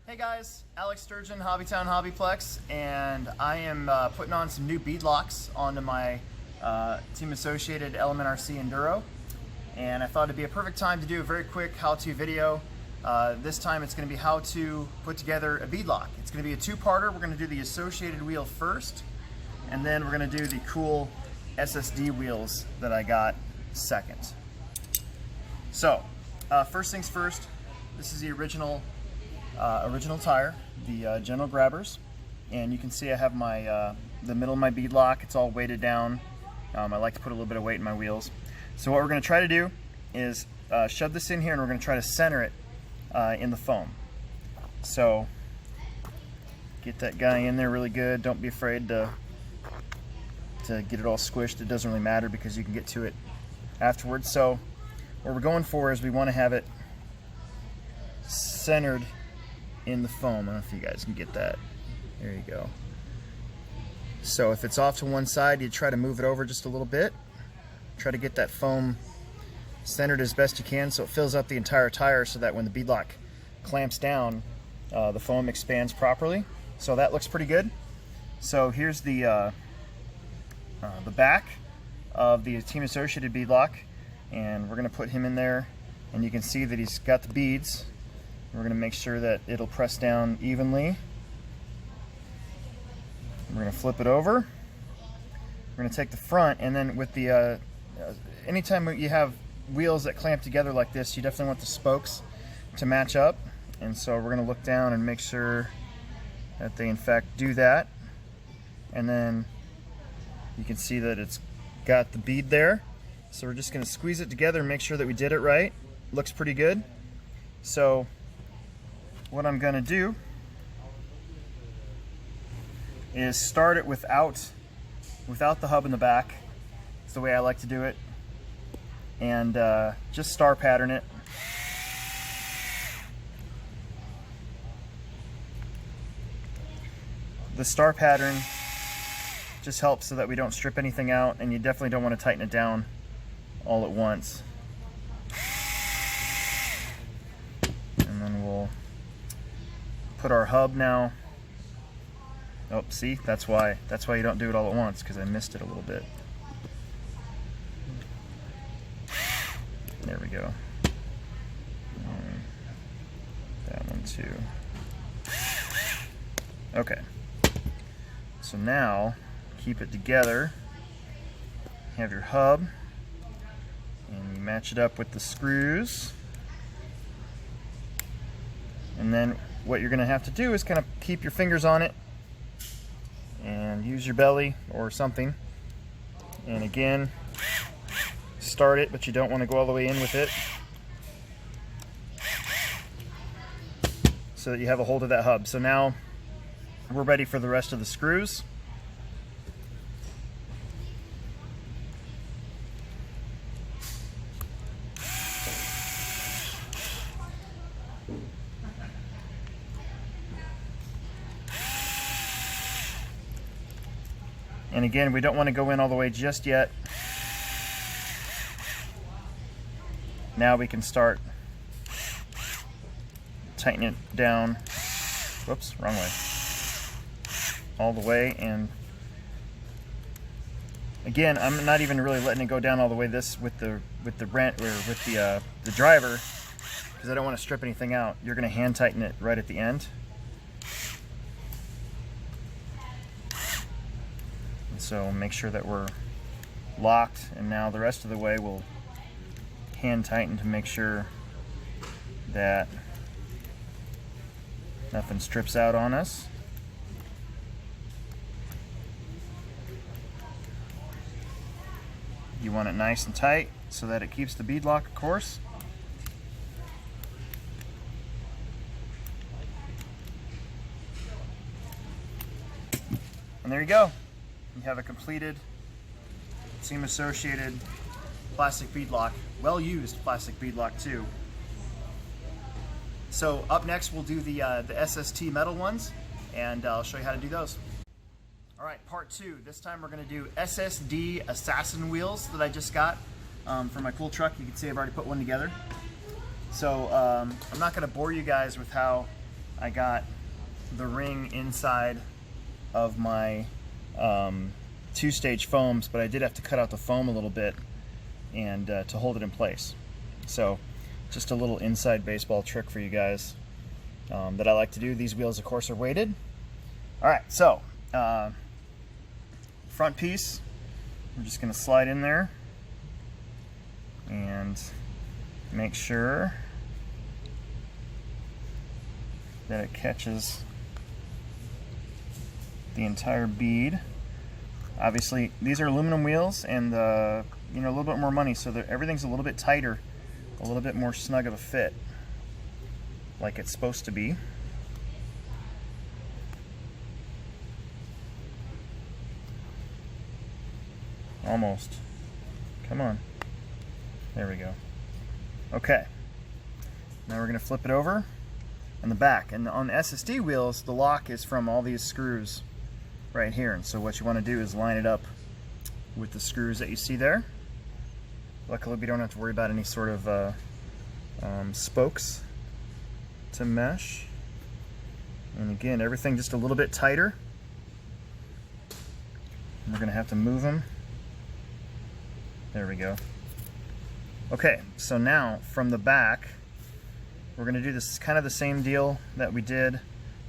Hey guys, Alex Sturgeon, HobbyTown HobbyPlex, and I am putting on some new bead locks onto my Team Associated Element RC Enduro, and I thought it'd be a perfect time to do a very quick how-to video. This time it's going to be how to put together a bead lock. It's going to be a two-parter. We're going to do the associated wheel first, and then we're going to do the cool SSD wheels that I got second. So, first things first, this is the original tire, the General Grabbers, and you can see I have my the middle of my bead lock. It's all weighted down. I like to put a little bit of weight in my wheels. So what we're going to try to do is shove this in here, and we're going to try to center it in the foam. So get that guy in there really good. Don't be afraid to get it all squished. It doesn't really matter because you can get to it afterwards. So what we're going for is we want to have it centered in the foam. I don't know if you guys can get that. There you go. So if it's off to one side, you try to move it over just a little bit. Try to get that foam centered as best you can so it fills up the entire tire, so that when the bead lock clamps down, the foam expands properly. So that looks pretty good. So here's the back of the Team Associated bead lock, and we're going to put him in there, and you can see that he's got the beads. We're going to make sure that it'll press down evenly. We're going to flip it over. We're going to take the front, and then with the anytime you have wheels that clamp together like this, you definitely want the spokes to match up, and so we're going to look down and make sure that they in fact do that. And then you can see that it's got the bead there, so we're just going to squeeze it together and make sure that we did it right. Looks pretty good. So what I'm going to do is start it without the hub in the back. It's the way I like to do it, and just star pattern it. The star pattern just helps so that we don't strip anything out, and you definitely don't want to tighten it down all at once. And then we'll put our hub now. Oh, see, that's why you don't do it all at once, because I missed it a little bit. There we go. And that one too. Okay. So now, keep it together. You have your hub, and you match it up with the screws. And then what you're going to have to do is kind of keep your fingers on it and use your belly or something. And again, start it, but you don't want to go all the way in with it, so that you have a hold of that hub. So now we're ready for the rest of the screws. And again, we don't want to go in all the way just yet. Now we can start tightening it down. Whoops, wrong way. All the way, and again, I'm not even really letting it go down all the way with the driver, because I don't want to strip anything out. You're going to hand tighten it right at the end. So make sure that we're locked, and now the rest of the way we'll hand tighten to make sure that nothing strips out on us. You want it nice and tight so that it keeps the bead lock, of course. And there you go. You have a completed Team Associated plastic bead lock, well used plastic bead lock too. So up next we'll do the SST metal ones, and I'll show you how to do those. All right, part two. This time we're going to do SSD Assassin wheels that I just got for my cool truck. You can see I've already put one together. So I'm not going to bore you guys with how I got the ring inside of my two-stage foams, but I did have to cut out the foam a little bit and to hold it in place. So just a little inside baseball trick for you guys that I like to do. These wheels, of course, are weighted. All right, so front piece, we're just going to slide in there and make sure that it catches the entire bead. Obviously, these are aluminum wheels, and a little bit more money, so that everything's a little bit tighter, a little bit more snug of a fit, like it's supposed to be. Almost. Come on. There we go. Okay. Now we're going to flip it over in the back. And on the SSD wheels, the lock is from all these screws right here. And so what you want to do is line it up with the screws that you see there. Luckily, we don't have to worry about any sort of spokes to mesh. And again, everything just a little bit tighter. And we're going to have to move them. There we go. Okay, so now from the back, we're going to do this kind of the same deal that we did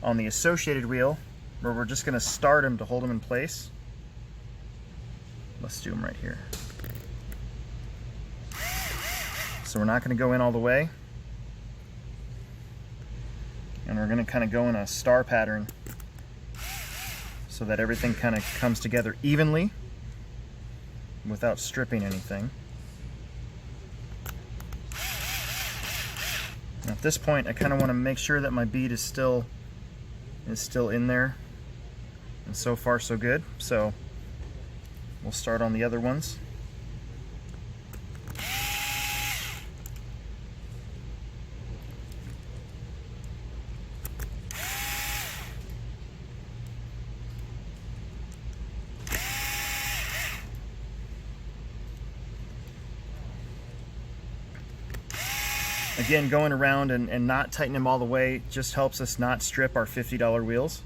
on the associated wheel, where we're just going to start them to hold them in place. Let's do them right here. So we're not going to go in all the way, and we're going to kind of go in a star pattern so that everything kind of comes together evenly without stripping anything. At this point, I kind of want to make sure that my bead is still in there, and so far so good. So we'll start on the other ones. Again, going around and not tightening them all the way just helps us not strip our $50 wheels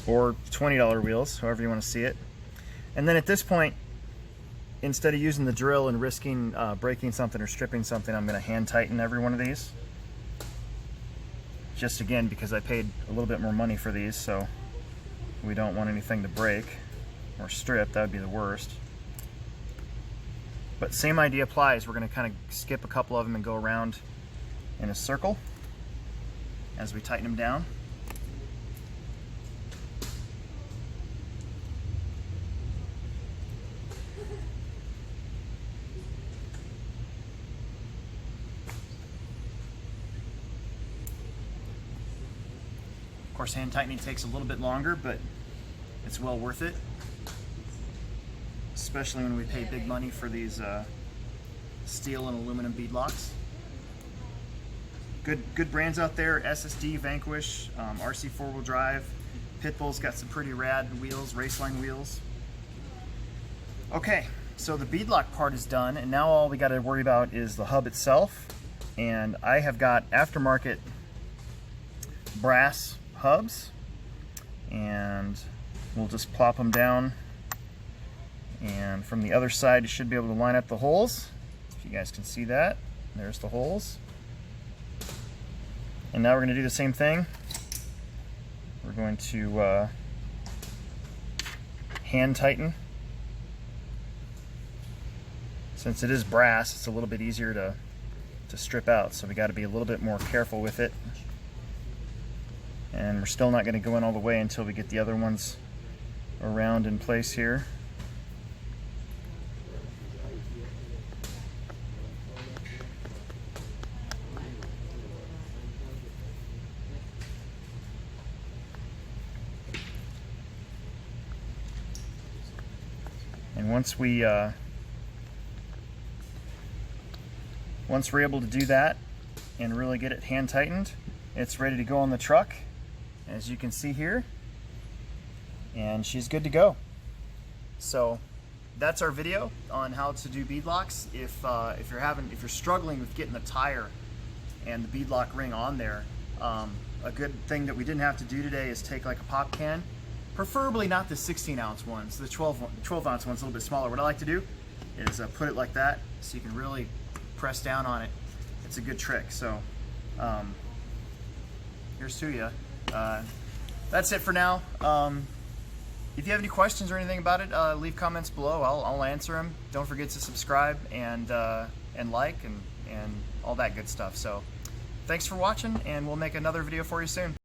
or $20 wheels, however you want to see it. And then at this point, instead of using the drill and risking breaking something or stripping something, I'm going to hand tighten every one of these. Just again, because I paid a little bit more money for these, so we don't want anything to break or strip. That would be the worst. But same idea applies. We're going to kind of skip a couple of them and go around in a circle as we tighten them down. Of course, hand tightening takes a little bit longer, but it's well worth it. Especially when we pay big money for these steel and aluminum bead locks. Good brands out there: SSD, Vanquish, RC 4-wheel drive. Pitbull's got some pretty rad wheels, Raceline wheels. Okay, so the bead lock part is done, and now all we got to worry about is the hub itself. And I have got aftermarket brass hubs, and we'll just plop them down. And from the other side, you should be able to line up the holes. If you guys can see that, there's the holes. And now we're going to do the same thing. We're going to hand tighten. Since it is brass, it's a little bit easier to strip out, so we got to be a little bit more careful with it. And we're still not going to go in all the way until we get the other ones around in place here. And once we're able to do that and really get it hand tightened, it's ready to go on the truck, as you can see here, and she's good to go. So that's our video on how to do bead locks. If you're struggling with getting the tire and the bead lock ring on there. A good thing that we didn't have to do today is take like a pop can, preferably not the 16-ounce ones. The 12-ounce one's a little bit smaller. What I like to do is put it like that so you can really press down on it. It's a good trick. So here's to you. That's it for now. If you have any questions or anything about it, leave comments below. I'll answer them. Don't forget to subscribe and like and all that good stuff. So thanks for watching, and we'll make another video for you soon.